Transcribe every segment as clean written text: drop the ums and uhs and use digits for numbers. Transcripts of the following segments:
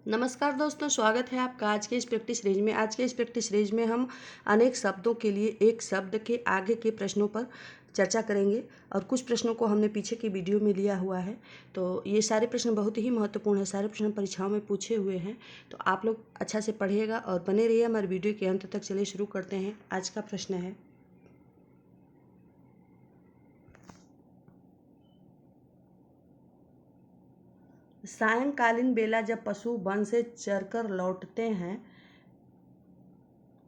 नमस्कार दोस्तों, स्वागत है आपका आज के इस प्रैक्टिस सीरीज में। आज के इस प्रैक्टिस सीरीज में हम अनेक शब्दों के लिए एक शब्द के आगे के प्रश्नों पर चर्चा करेंगे और कुछ प्रश्नों को हमने पीछे की वीडियो में लिया हुआ है। तो ये सारे प्रश्न बहुत ही महत्वपूर्ण है, सारे प्रश्न परीक्षाओं में पूछे हुए हैं। तो आप लोग अच्छा से पढ़िएगा और बने रहिए हमारे वीडियो के अंत तक। चलिए शुरू करते हैं। आज का प्रश्न है, सायंकालीन बेला जब पशु वन से चरकर लौटते हैं,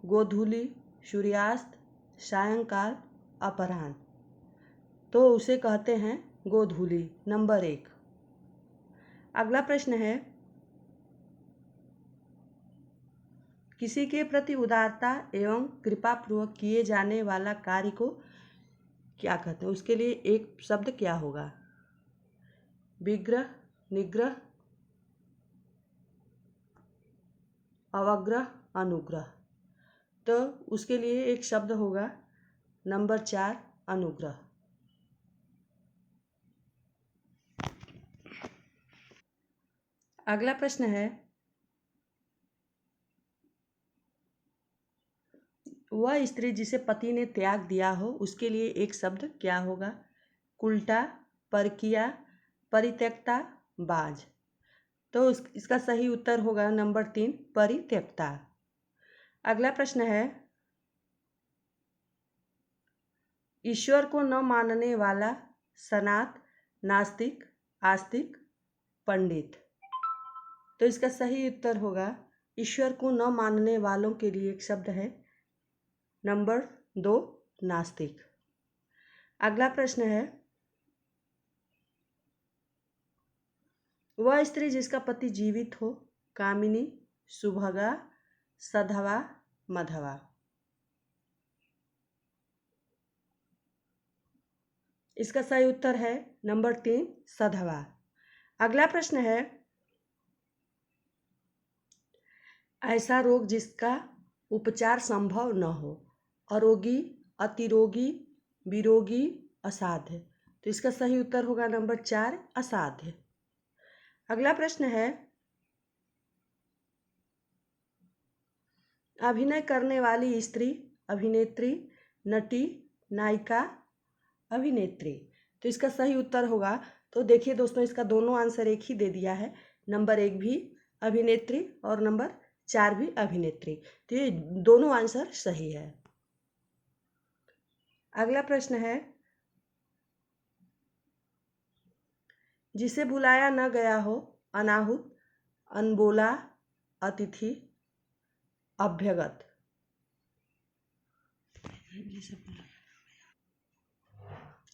गोधूलि, सूर्यास्त, सायंकाल, अपराह्न, तो उसे कहते हैं गोधूलि। नंबर 1। अगला प्रश्न है, किसी के प्रति उदारता एवं कृपापूर्वक किए जाने वाला कार्य को क्या कहते हैं? उसके लिए एक शब्द क्या होगा? विग्रह, निग्रह, अवग्रह, अनुग्रह। तो उसके लिए एक शब्द होगा नंबर 4, अनुग्रह। अगला प्रश्न है, वह स्त्री जिसे पति ने त्याग दिया हो उसके लिए एक शब्द क्या होगा? कुलटा, परकिया, परित्यक्ता, बाज। तो इसका सही उत्तर होगा नंबर 3, परित्यक्ता। अगला प्रश्न है, ईश्वर को न मानने वाला सनात, नास्तिक, आस्तिक, पंडित। तो इसका सही उत्तर होगा, ईश्वर को न मानने वालों के लिए एक शब्द है नंबर 2, नास्तिक। अगला प्रश्न है, वह स्त्री जिसका पति जीवित हो, कामिनी, सुभगा, सधवा, मधवा। इसका सही उत्तर है नंबर 3, सधवा। अगला प्रश्न है, ऐसा रोग जिसका उपचार संभव न हो, अरोगी, अतिरोगी, विरोगी, असाध्य। तो इसका सही उत्तर होगा नंबर 4, असाध्य। अगला प्रश्न है, अभिनय करने वाली स्त्री, अभिनेत्री, नटी, नायिका, अभिनेत्री। तो इसका सही उत्तर होगा, तो देखिए दोस्तों, इसका दोनों आंसर एक ही दे दिया है। नंबर 1 भी अभिनेत्री और नंबर 4 भी अभिनेत्री। तो ये दोनों आंसर सही है। अगला प्रश्न है, जिसे बुलाया न गया हो, अनाहुत, अनबोला, अतिथि, अभ्यगत।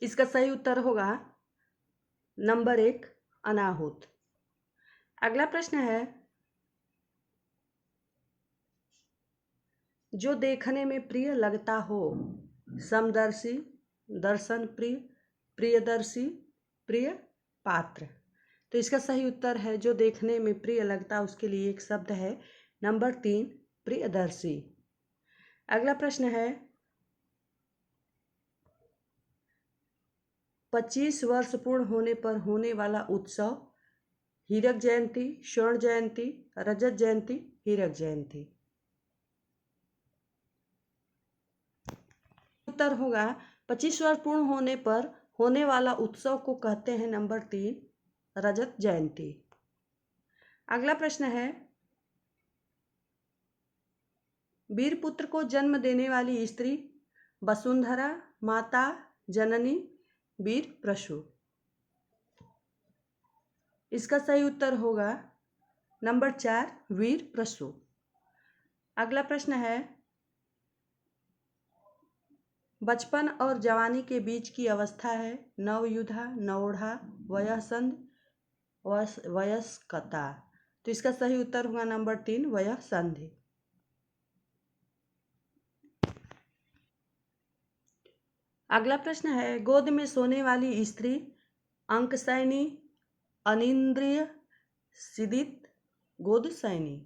इसका सही उत्तर होगा नंबर 1, अनाहुत। अगला प्रश्न है, जो देखने में प्रिय लगता हो, समदर्शी, दर्शन प्रिय, प्रियदर्शी, प्रिय पात्र। तो इसका सही उत्तर है, जो देखने में प्रिय लगता, उसके लिए एक शब्द है नंबर 3, प्रियदर्शी। अगला प्रश्न है, 25 वर्ष पूर्ण होने पर होने वाला उत्सव, हीरक जयंती, स्वर्ण जयंती, रजत जयंती, हीरक जयंती। उत्तर होगा 25 वर्ष पूर्ण होने पर होने वाला उत्सव को कहते हैं नंबर 3, रजत जयंती। अगला प्रश्न है, वीरपुत्र को जन्म देने वाली स्त्री, वसुंधरा, माता, जननी, वीर प्रसू। इसका सही उत्तर होगा नंबर 4, वीर प्रसू। अगला प्रश्न है, बचपन और जवानी के बीच की अवस्था है नवयुधा, नवोढ़ा, वयस्संध, वयस्कता। तो इसका सही उत्तर होगा नंबर 3, वयस्संधि। अगला प्रश्न है, गोद में सोने वाली स्त्री, अंकसैनी, अनिंद्रिय, सिदित, गोदसैनी।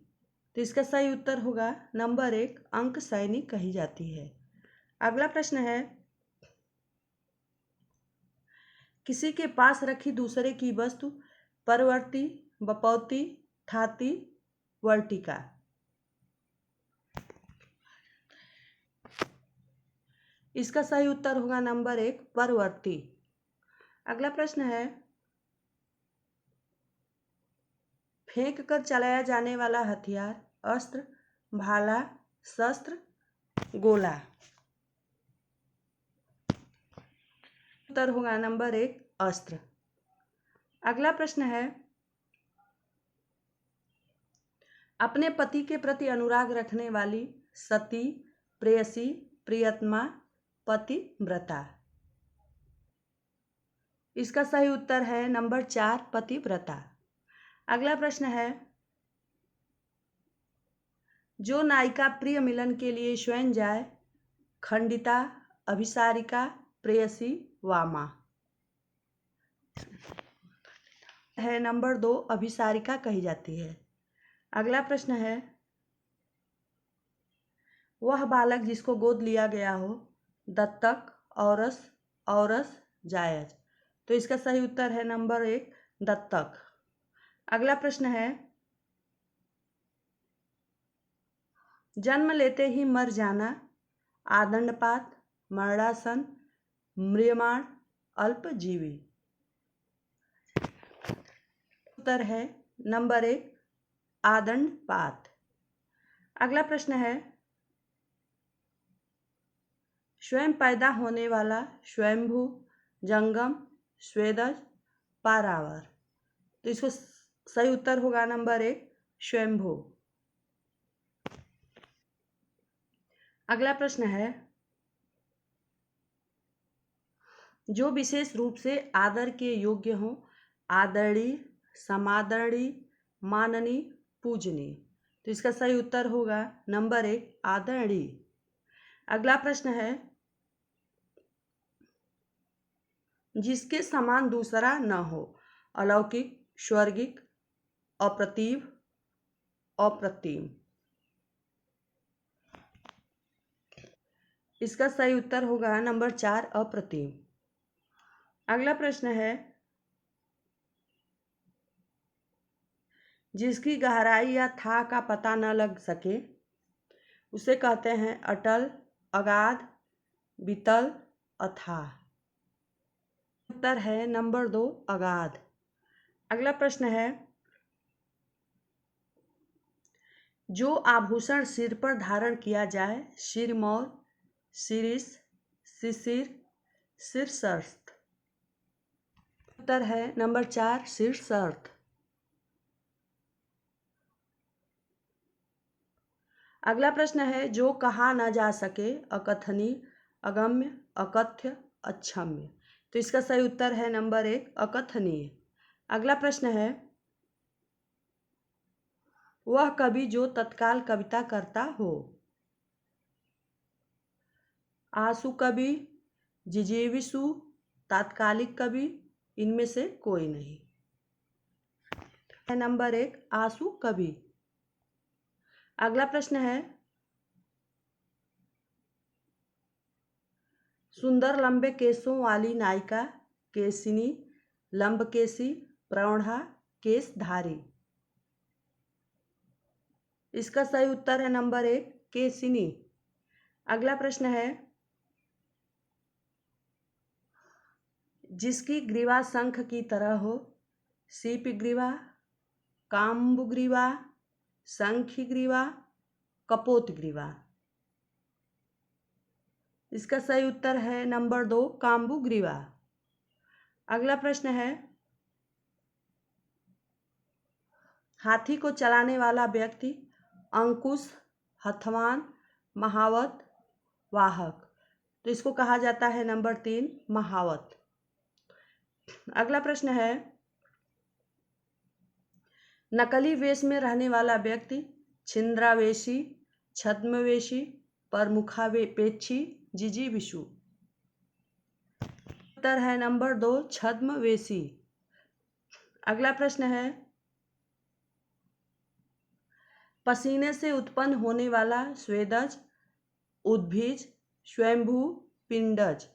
तो इसका सही उत्तर होगा नंबर 1, अंकसैनी कही जाती है। अगला प्रश्न है, किसी के पास रखी दूसरे की वस्तु परवर्ती, बपौती, थाती, वर्टिका। इसका सही उत्तर होगा नंबर 1 परवर्ती। अगला प्रश्न है, फेंक कर चलाया जाने वाला हथियार, अस्त्र, भाला, शस्त्र, गोला। उत्तर होगा नंबर 1 अस्त्र। अगला प्रश्न है, अपने पति के प्रति अनुराग रखने वाली सती, प्रेयसी, प्रियतमा, पतिव्रता। इसका सही उत्तर है नंबर 4 पतिव्रता। अगला प्रश्न है, जो नायिका प्रिय मिलन के लिए स्वयं जाए, खंडिता, अभिसारिका, प्रेयसी, वामा। है नंबर 2 अभिसारिका कही जाती है। अगला प्रश्न है, वह बालक जिसको गोद लिया गया हो, दत्तक, औरस, औरस, जायज। तो इसका सही उत्तर है नंबर 1 दत्तक। अगला प्रश्न है, जन्म लेते ही मर जाना, आदंडपात, मरणासन, म्रियमाण, अल्पजीवी। उत्तर है नंबर 1 आदंडपात। अगला प्रश्न है, स्वयं पैदा होने वाला, स्वयंभू, जंगम, स्वेदज, पारावर। तो इसको सही उत्तर होगा नंबर 1 स्वयंभू। अगला प्रश्न है, जो विशेष रूप से आदर के योग्य हो, आदरणीय, समादरणीय, माननीय, पूजनीय। तो इसका सही उत्तर होगा नंबर 1 आदरणीय। अगला प्रश्न है, जिसके समान दूसरा न हो, अलौकिक, स्वर्गिक, अप्रतिम, अप्रतिम। इसका सही उत्तर होगा नंबर 4 अप्रतिम। अगला प्रश्न है, जिसकी गहराई या था का पता न लग सके, उसे कहते हैं अटल, अगाध, वितल, अथाह। उत्तर है नंबर 2 अगाध। अगला प्रश्न है, जो आभूषण सिर पर धारण किया जाए, सिरमौर, शिरीष, शिशिर, शीर्षस्थ। उत्तर है नंबर 4 शीर्षस्थ। अगला प्रश्न है, जो कहा न जा सके, अकथनीय, अगम्य, अकथ्य, अक्षम्य। तो इसका सही उत्तर है नंबर 1 अकथनीय। अगला प्रश्न है, वह कवि जो तत्काल कविता करता हो, आशु कवि, जिजीविषु, तात्कालिक कवि, इनमें से कोई नहीं। नंबर 1 आशु कवि। अगला प्रश्न है, सुंदर लंबे केशों वाली नायिका, केशिनी, लंबकेशी, प्रौढ़ा, केशधारी। इसका सही उत्तर है नंबर 1 केशिनी। अगला प्रश्न है, जिसकी ग्रीवा शंख की तरह हो, सीप ग्रीवा, काम्बुग्रीवा, शंखी ग्रीवा, कपोत ग्रीवा। इसका सही उत्तर है नंबर 2 काम्बुग्रीवा। अगला प्रश्न है, हाथी को चलाने वाला व्यक्ति, अंकुश, हथवान, महावत, वाहक। तो इसको कहा जाता है नंबर 3 महावत। अगला प्रश्न है, नकली वेश में रहने वाला व्यक्ति, छिंद्रावेशी, छद्मवेशी, प्रमुखापेक्षी, जिजीविषु। उत्तर है नंबर 2 छद्मवेशी। अगला प्रश्न है, पसीने से उत्पन्न होने वाला स्वेदज, उद्भिज, स्वयंभू, पिंडज।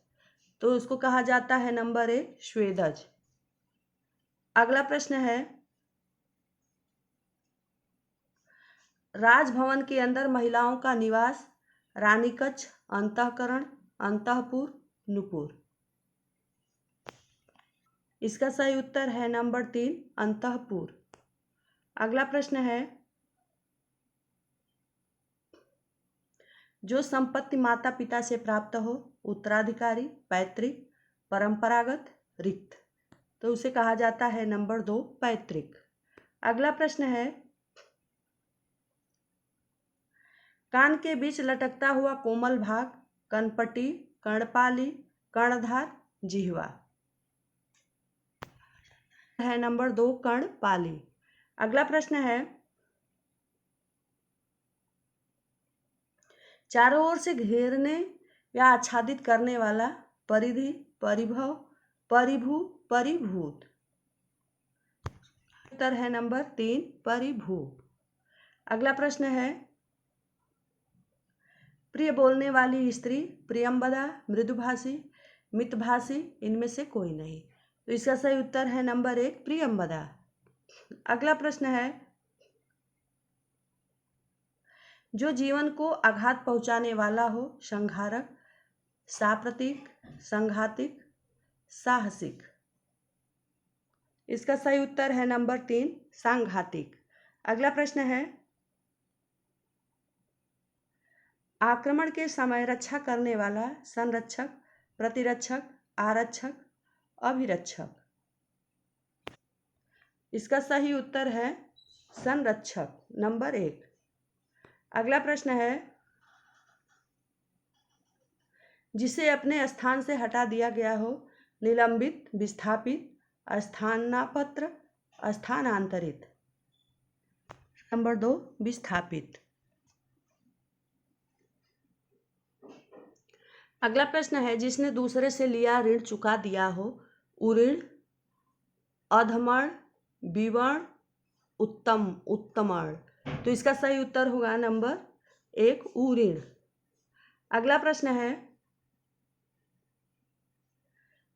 तो उसको कहा जाता है नंबर 1 स्वेदज। अगला प्रश्न है, राजभवन के अंदर महिलाओं का निवास, रानी कक्ष, अंतःकरण, अंतःपुर, नुपुर। इसका सही उत्तर है नंबर 3, अंतःपुर। अगला प्रश्न है, जो संपत्ति माता पिता से प्राप्त हो, उत्तराधिकारी, पैतृक, परंपरागत, रिक्त, तो उसे कहा जाता है नंबर 2, पैतृक। अगला प्रश्न है, कान के बीच लटकता हुआ कोमल भाग, कनपटी, कर्णपाली, कर्णधार, जिह्वा, है नंबर 2, कर्णपाली। अगला प्रश्न है, चारों ओर से घेरने या आच्छादित करने वाला, परिधि, परिभव, परिभू, परिभूत, उत्तर है नंबर 3, परिभू। अगला प्रश्न है, प्रिय बोलने वाली स्त्री, प्रियंवदा, मृदुभाषी, मितभाषी, इनमें से कोई नहीं, तो इसका सही उत्तर है नंबर 1, प्रियंवदा। अगला प्रश्न है, जो जीवन को आघात पहुंचाने वाला हो, संहारक, साप्रतीक, संघातिक, साहसिक, इसका सही उत्तर है नंबर 3, सांघातिक। अगला प्रश्न है, आक्रमण के समय रक्षा करने वाला, संरक्षक, प्रतिरक्षक, आरक्षक, अभिरक्षक, इसका सही उत्तर है संरक्षक, नंबर 1। अगला प्रश्न है, जिसे अपने स्थान से हटा दिया गया हो, निलंबित, विस्थापित, स्थानापन्न, स्थानांतरित, नंबर 2, विस्थापित। अगला प्रश्न है, जिसने दूसरे से लिया ऋण चुका दिया हो, उऋण, अधमण, विवर्ण, उत्तम, उत्तमण, तो इसका सही उत्तर होगा नंबर 1, उऋण। अगला प्रश्न है,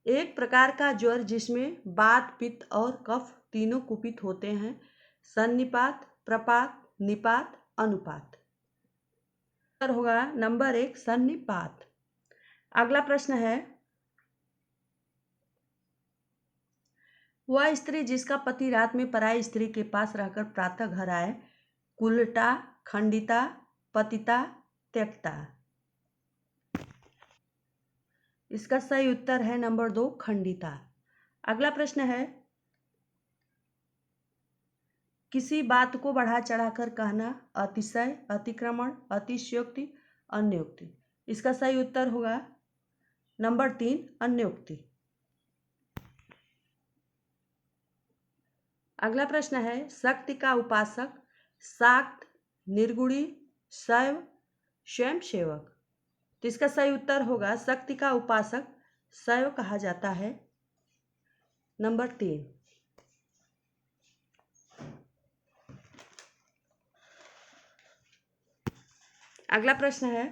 एक प्रकार का ज्वर जिसमें वात, पित्त और कफ तीनों कुपित होते हैं, सन्निपात, प्रपात, निपात, अनुपात, उत्तर होगा नंबर 1, सन्निपात। अगला प्रश्न है, वह स्त्री जिसका पति रात में पराई स्त्री के पास रहकर प्रातः घर आए, कुलटा, खंडिता, पतिता, त्यक्ता, इसका सही उत्तर है नंबर 2, खंडिता। अगला प्रश्न है, किसी बात को बढ़ा चढ़ाकर कहना, अतिशय, अतिक्रमण, अतिशयोक्ति, अन्योक्ति, इसका सही उत्तर होगा नंबर 3, अन्योक्ति। अगला प्रश्न है, शक्ति का उपासक, शाक्त, निर्गुणी, शैव, स्वयं सेवक, तो इसका सही उत्तर होगा शक्ति का उपासक शैव कहा जाता है, नंबर 3। अगला प्रश्न है,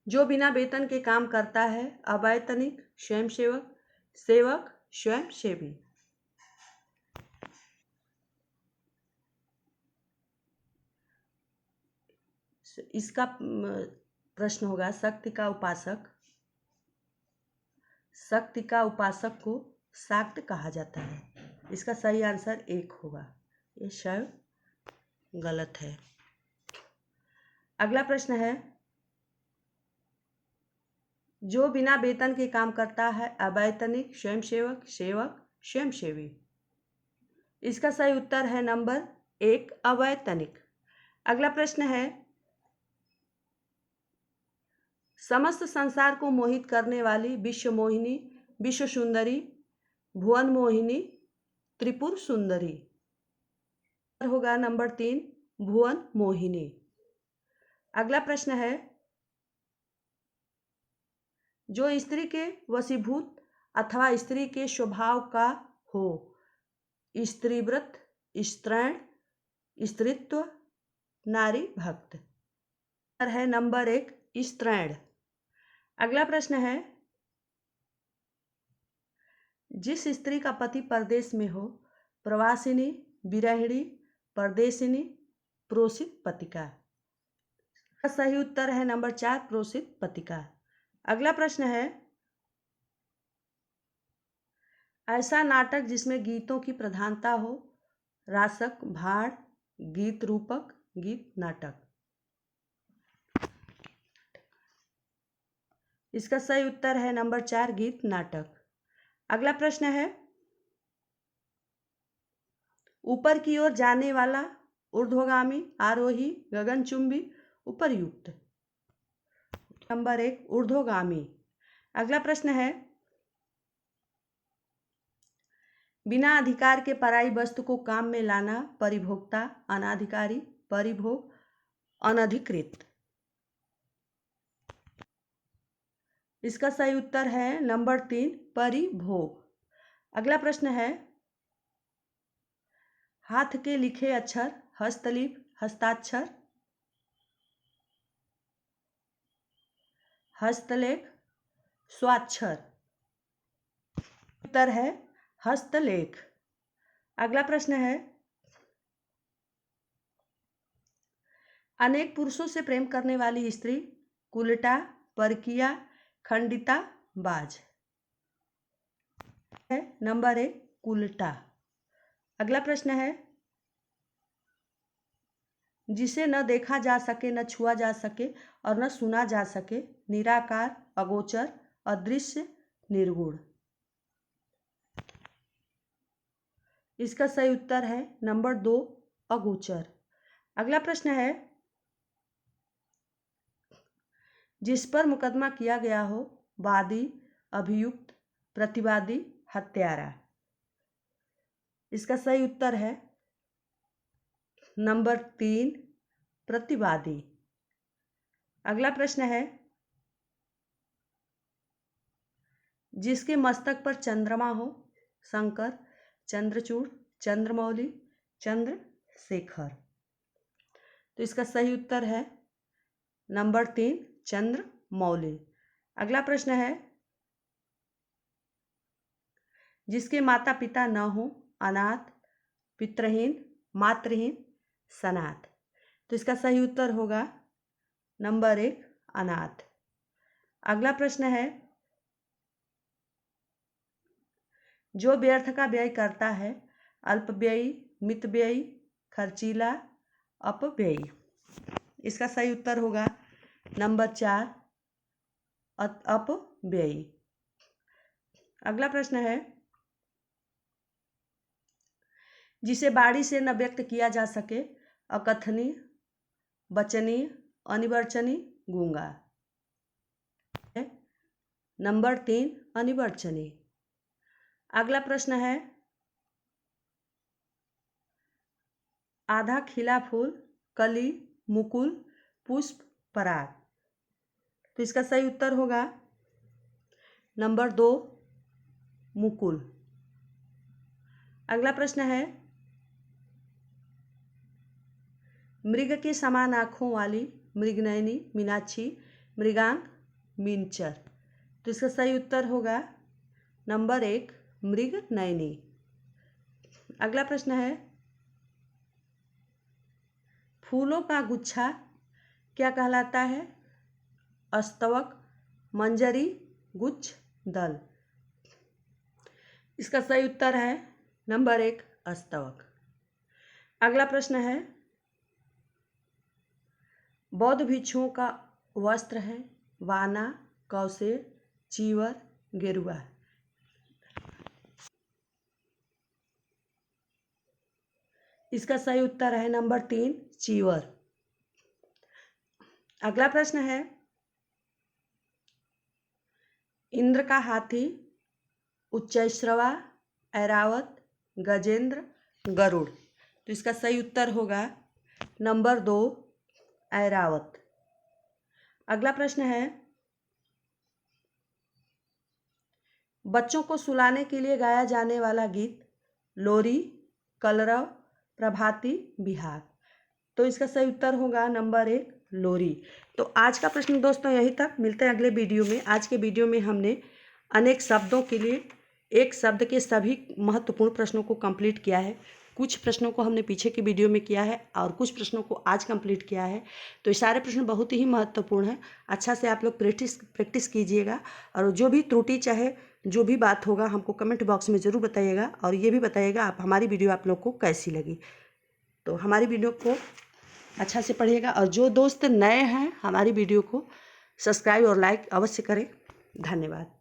जो बिना वेतन के काम करता है, अवैतनिक, स्वयंसेवक, सेवक, स्वयंसेवी, इसका प्रश्न होगा शक्ति का उपासक। शक्ति का उपासक को शाक्त कहा जाता है, इसका सही आंसर 1 होगा, ये शैव गलत है। अगला प्रश्न है, जो बिना वेतन के काम करता है, अवैतनिक, स्वयंसेवक, सेवक, स्वयंसेवी, इसका सही उत्तर है नंबर 1, अवैतनिक। अगला प्रश्न है, समस्त संसार को मोहित करने वाली विश्व मोहिनी, विश्व सुंदरी, भुवन मोहिनी, त्रिपुर सुंदरी, होगा नंबर 3, भुवन मोहिनी। अगला प्रश्न है, जो स्त्री के वशीभूत अथवा स्त्री के स्वभाव का हो, स्त्रीव्रत, स्त्रैण, स्त्रीत्व, नारी भक्त, है नंबर 1, स्त्रैण। अगला प्रश्न है, जिस स्त्री का पति परदेश में हो, प्रवासिनी, विरहिणी, परदेशिनी, प्रोषित पतिका। सही उत्तर है नंबर 4 प्रोषित पतिका। अगला प्रश्न है, ऐसा नाटक जिसमें गीतों की प्रधानता हो। रासक, भाड़, गीत रूपक, गीत नाटक। इसका सही उत्तर है नंबर 4 गीत नाटक। अगला प्रश्न है, ऊपर की ओर जाने वाला, ऊर्ध्वगामी, आरोही, गगनचुंबी, उपर्युक्त। नंबर 1 ऊर्ध्वगामी। अगला प्रश्न है, बिना अधिकार के पराई वस्तु को काम में लाना। परिभोक्ता, अनाधिकारी, परिभोग, अनधिकृत। इसका सही उत्तर है नंबर 3 परिभोग। अगला प्रश्न है, हाथ के लिखे अक्षर। हस्तलिपि, हस्ताक्षर, हस्तलेख, स्वाक्षर। उत्तर है हस्तलेख। अगला प्रश्न है, अनेक पुरुषों से प्रेम करने वाली स्त्री। कुलटा, परकिया, खंडिता, बाज। है नंबर 1 कुलटा। अगला प्रश्न है, जिसे न देखा जा सके, न छुआ जा सके और न सुना जा सके। निराकार, अगोचर, अदृश्य, निर्गुण। इसका सही उत्तर है नंबर 2 अगोचर। अगला प्रश्न है, जिस पर मुकदमा किया गया हो। वादी, अभियुक्त, प्रतिवादी, हत्यारा। इसका सही उत्तर है नंबर 3 प्रतिवादी। अगला प्रश्न है, जिसके मस्तक पर चंद्रमा हो। शंकर, चंद्रचूड़, चंद्रमौली, चंद्रशेखर। तो इसका सही उत्तर है नंबर 3 चंद्रमौली। अगला प्रश्न है, जिसके माता पिता न हो। अनाथ, पितृहीन, मातृहीन, सनाथ। तो इसका सही उत्तर होगा नंबर 1 अनाथ। अगला प्रश्न है, जो व्यर्थ का व्यय करता है। अल्पव्ययी, मितव्ययी, खर्चीला, अपव्ययी। इसका सही उत्तर होगा नंबर 4 अपव्ययी। अगला प्रश्न है, जिसे बाणी से न व्यक्त किया जा सके। अकथनीय, वचनीय, अनिर्वचनीय, गूंगा। नंबर 3 अनिर्वचनीय। अगला प्रश्न है, आधा खिला फूल। कली, मुकुल, पुष्प, पराग। तो इसका सही उत्तर होगा नंबर 2 मुकुल। अगला प्रश्न है, मृग के समान आँखों वाली। मृगनयनी, मीनाक्षी, मृगांक, मीनचर। तो इसका सही उत्तर होगा नंबर 1 मृगनयनी। अगला प्रश्न है, फूलों का गुच्छा क्या कहलाता है। अस्तवक, मंजरी, गुच्छ, दल। इसका सही उत्तर है नंबर 1 अस्तवक। अगला प्रश्न है, बौद्ध भिक्षुओं का वस्त्र है। वाना, कौशेर, चीवर, गेरुआ। इसका सही उत्तर है नंबर 3 चीवर। अगला प्रश्न है, इंद्र का हाथी। उच्चैश्रवा, ऐरावत, गजेंद्र, गरुड़। तो इसका सही उत्तर होगा नंबर 2 ऐरावत। अगला प्रश्न है, बच्चों को सुलाने के लिए गाया जाने वाला गीत। लोरी, कलरव, प्रभाती, बिहार। तो इसका सही उत्तर होगा नंबर 1 लोरी। तो आज का प्रश्न दोस्तों यहीं तक। मिलते हैं अगले वीडियो में। आज के वीडियो में हमने अनेक शब्दों के लिए एक शब्द के सभी महत्वपूर्ण प्रश्नों को कंप्लीट किया है। कुछ प्रश्नों को हमने पीछे की वीडियो में किया है और कुछ प्रश्नों को आज कंप्लीट किया है। तो ये सारे प्रश्न बहुत ही महत्वपूर्ण हैं। अच्छा से आप लोग प्रैक्टिस कीजिएगा और जो भी त्रुटि चाहे जो भी बात होगा हमको कमेंट बॉक्स में ज़रूर बताइएगा और ये भी बताइएगा आप हमारी वीडियो आप लोग को कैसी लगी। तो हमारी वीडियो को अच्छा से पढ़िएगा और जो दोस्त नए हैं हमारी वीडियो को सब्सक्राइब और लाइक अवश्य करें। धन्यवाद।